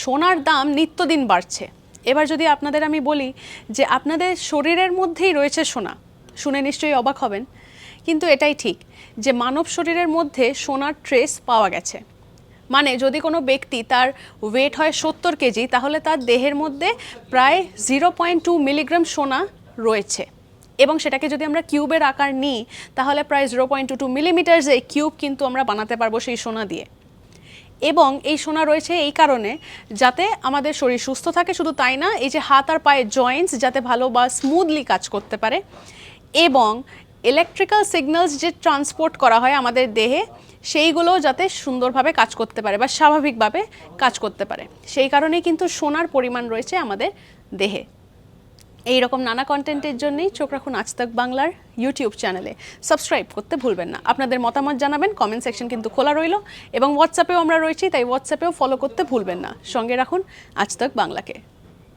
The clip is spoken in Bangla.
সোনার দাম নিত্যদিন বাড়ছে। এবার যদি আপনাদের আমি বলি যে আপনাদের শরীরের মধ্যেই রয়েছে সোনা, শুনে নিশ্চয়ই অবাক হবেন, কিন্তু এটাই ঠিক যে মানব শরীরের মধ্যে সোনার ট্রেস পাওয়া গেছে। মানে যদি কোনো ব্যক্তি তার ওয়েট হয় 70 কেজি, তাহলে তার দেহের মধ্যে প্রায় 0.2 মিলিগ্রাম সোনা রয়েছে। এবং সেটাকে যদি আমরা কিউবের আকার নিই তাহলে প্রায় 0.22 মিলিমিটার্স এই কিউব কিন্তু আমরা বানাতে পারবো সেই সোনা দিয়ে। এবং এই সোনা রয়েছে এই কারণে যাতে আমাদের শরীর সুস্থ থাকে, শুধু তাই না, এই যে হাত আর পায়ের জয়েন্টস যাতে ভালো বা স্মুথলি কাজ করতে পারে, এবং ইলেকট্রিক্যাল সিগন্যালস যে ট্রান্সপোর্ট করা হয় আমাদের দেহে সেইগুলো যাতে সুন্দরভাবে কাজ করতে পারে বা স্বাভাবিকভাবে কাজ করতে পারে। সেই কারণেই কিন্তু সোনার পরিমাণ রয়েছে আমাদের দেহে। এই রকম নানা কন্টেন্টের জন্যই চোখ রাখুন আজ তাক বাংলার ইউটিউব চ্যানেলে। সাবস্ক্রাইব করতে ভুলবেন না। আপনাদের মতামত জানাবেন, কমেন্ট সেকশন কিন্তু খোলা রইল, এবং হোয়াটসঅ্যাপেও আমরা রয়েছি, তাই হোয়াটসঅ্যাপেও ফলো করতে ভুলবেন না। সঙ্গে রাখুন আজ তাক বাংলাকে।